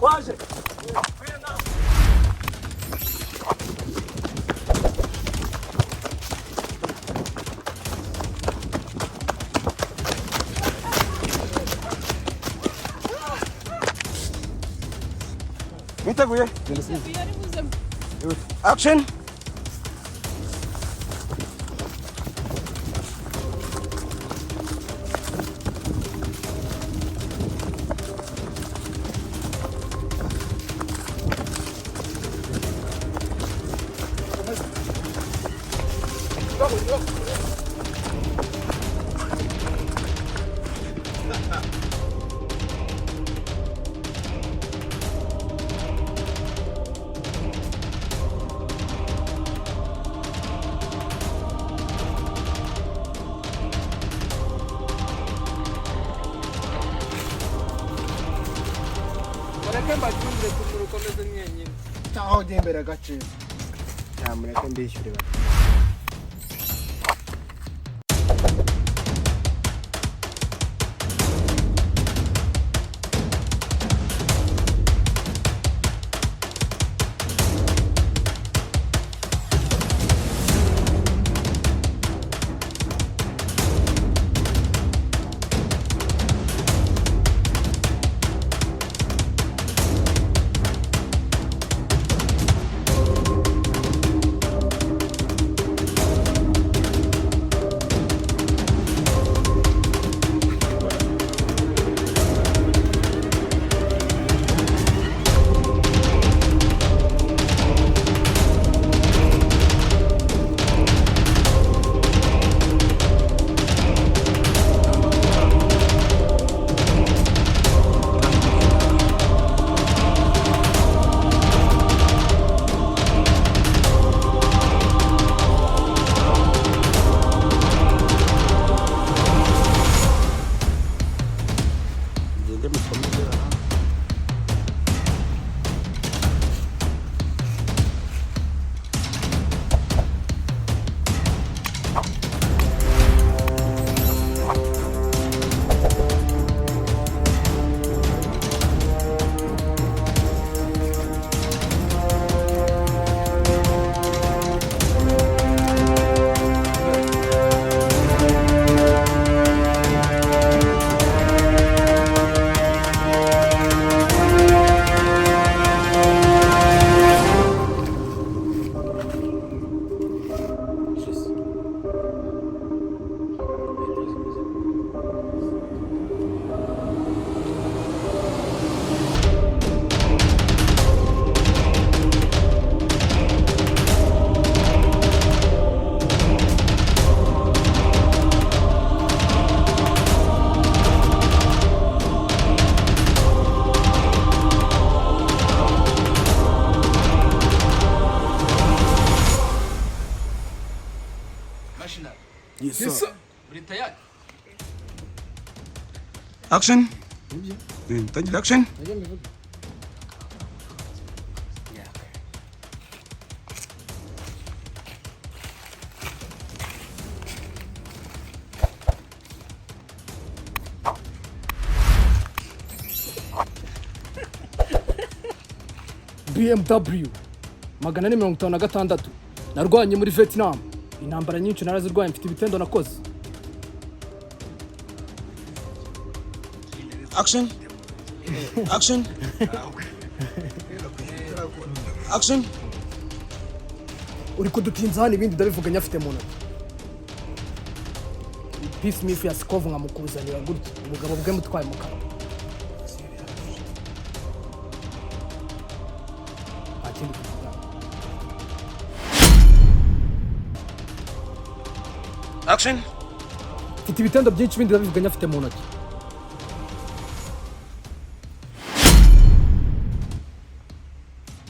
Waje. Mwiteguye? Action! Kemba chumbe kumurukomeza nyenyine. Taho jembera gace. Cyamureke mbishyure ba. Yes, sir. Action! Thank you, action! BMW 456 narwanye muri Vietnam. Intambara nyinshi narazirwaye, mfite ibitendo nakoze. Action! Action! Action! Uri kudutinza hano ibindi ndabivuga nyafite mu ntoki. Peace Smith yasikova nkamukuzanira gutya ubugabo bwe mutwaye mu kanwa. Action! Mfite ibitendo byinshi ibindi ndabivuga nyafite mu ntoki.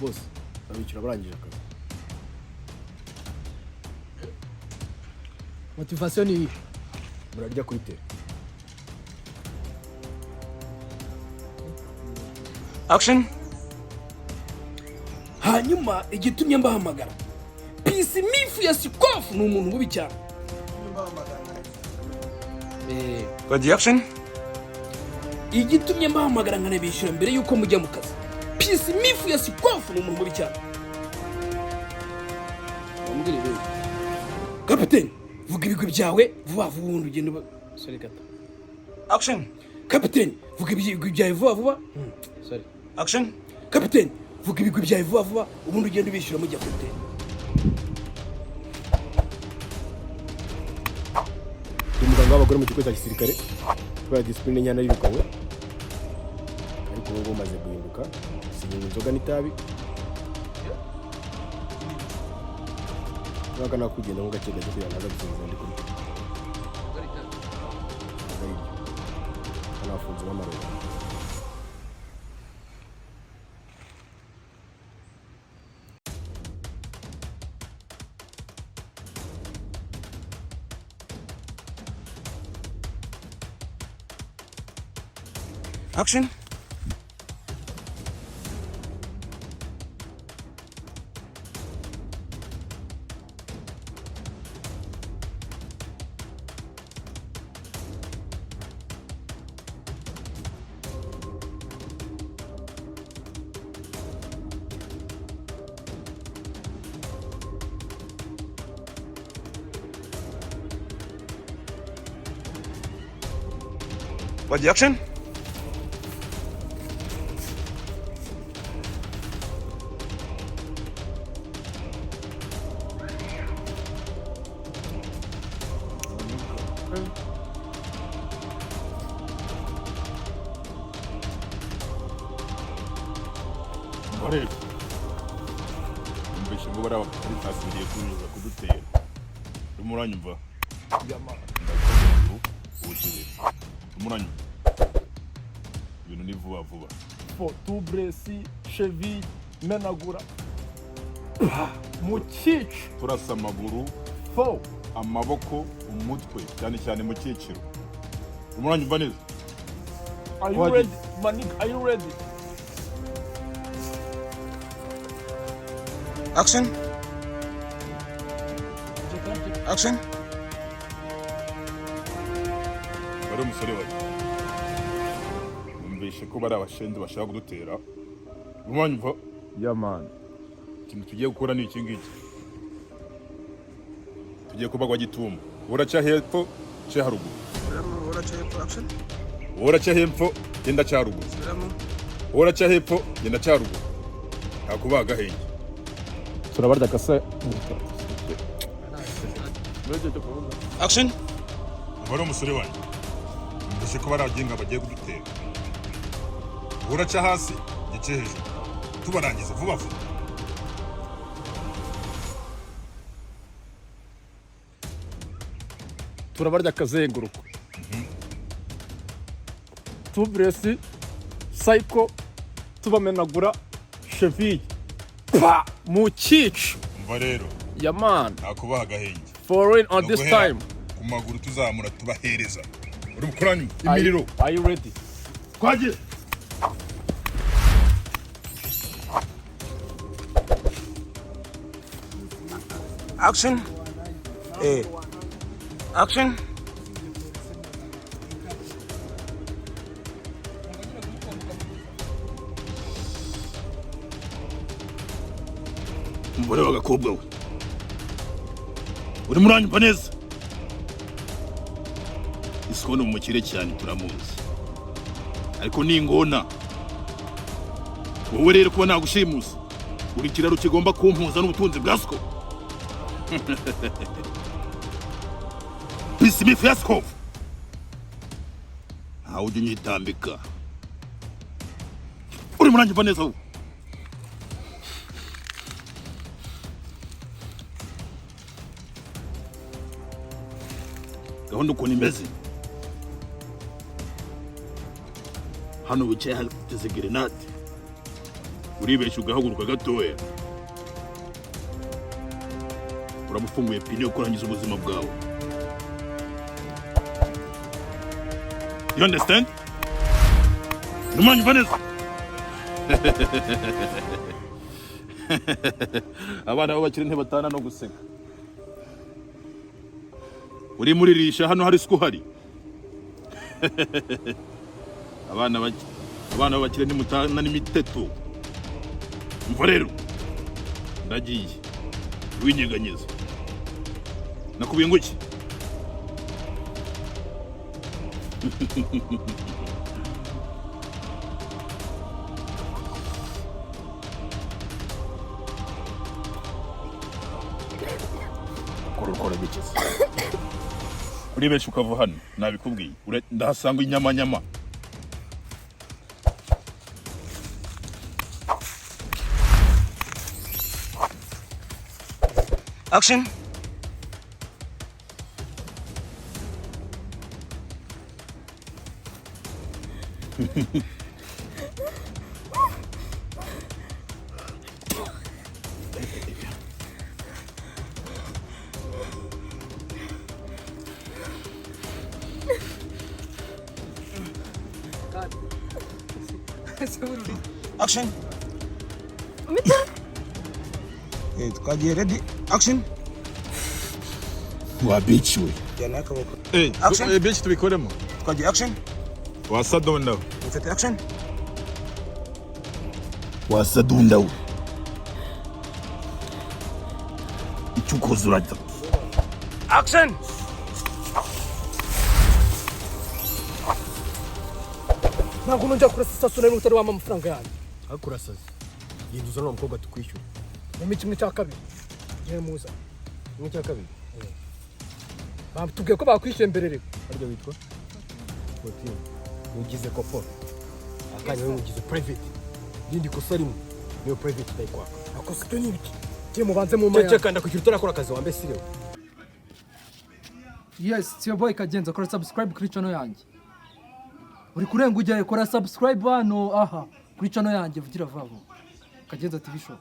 Boss, abicira barangije akazi. Motivation ni murarya kuri tele. Action! Hanyuma igitumye mbahamagara. Peace Smith yasikova ni umuntu mubi cyane. Good action! Igitumye mbahamagara nkanabishyura mbere yuko mujya mu kazi. Peace mifu ya sikofu ni umuntu mubi cyane. Bambwire rero. Kapiteni, vuga ibigwi byawe vuba vuba ubundi ugende sorry kata. Action. Kapiteni, vuga ibigwi byawe vuba vuba. Sorry. Action. Kapiteni, vuga ibigwi byawe vuba vuba ubundi ugende ubishyura mujya kapiteni. Umuganga w'abagore mu kigo cya gisirikare kubera discipline nyana y'ibikanywe ariko ubu umaze guhinduka sinywa inzoga n'itabi naka nakugenda ngo gake gake kugira ngo aza gusinzira ndi kuri anafunze n'amarebe. Action. What the action? Ariko mbese ngo bara bakuri tasiriye kuza kudutera umuranyumva umuranyumva ibintu ni vuba vuba fo tubresi cheville menagura mu cyico turasa amaguru fo amaboko umutwe cyane cyane mu cyiciro umuranyumva neza. are you ready manik, are you ready? Action. Action. bari umusore wawe mbese ko bari abashenzi bashaka kudutera umuranyumva. man ikintu tugiye gukora ni iki ngiki tugiye kubagwa gitumba uraca hepfo cya haruguru uraca hepfo genda cya haruguru uraca hepfo genda cya haruguru ntakubaga henge turabarya kase. Action. bari umusore wanjye mbese ko bari abagenga bagiye kudutera uraca hasi gice hejuru tubarangiza vuba vuba. turabarya akazenguruko tubresi psycho tubamenagura cheville pa mu cyico. umva rero man ntakubaha agahenge for in on this time. ku maguru tuzamura tubahereza uri bukoranye imiriro. Are you ready? twagiye. Action. Action. umugore w'agakobwa we uri muranyumva neza. Isikoni umukire cyane turamuzi ariko ni ingona wowe rero kuba nagushimusa uri kiraro kigomba kumpuza n'ubutunzi bwa Sko. Peace mifu ya Sko ntawe ujya unyitambika uri muranyumva neza wowe. gahunda ukuntu imeze hano wicaye hateze gerenade uribeshya ugahaguruka gatoya uramufunguye pine yo kurangiza ubuzima bwawe. You understand? Numanyumva neza. Abana b'abakire ntibatana no guseka. Uri muririsha hano hari Sko hari. Abana b'abakire ntimutana n'imiteto. Umva rero ndagiye winyeganyeza nakubiye ngo iki korokora bigeze uri benshi ukava hano nabikubwiye ndahasanga inyama Action. Action. Twagiye ready. Action. wa bitch we Jana akaboko. action bitch tubikoremo Twagiye action. wasadonda Mfite action. wasadunda we icyukoze urajya Action. ntabwo nongera kurasa isasu nari utari wampa amafaranga yanjye akurasaze yinduza no mukobwa tukwishyura mu kimwe cya kabiri niwe muza kimwe cya kabiri batubwiye ko bakwishyuye mbere rero aryo witwa Fotin ugize kopo akanya we ugize private rindi kosa rimwe niyo private ndayikwaka akoze ibyo ni ibiki tiye mubanze mu maya cyekanda kugira utarakora akazi wambe sirewe yes tiyo boy kagenza kora subscribe kuri channel yanjye uri kurenga ujyaye kora subscribe hano aha kuri channel yanjye vugira vavo kagenza TV show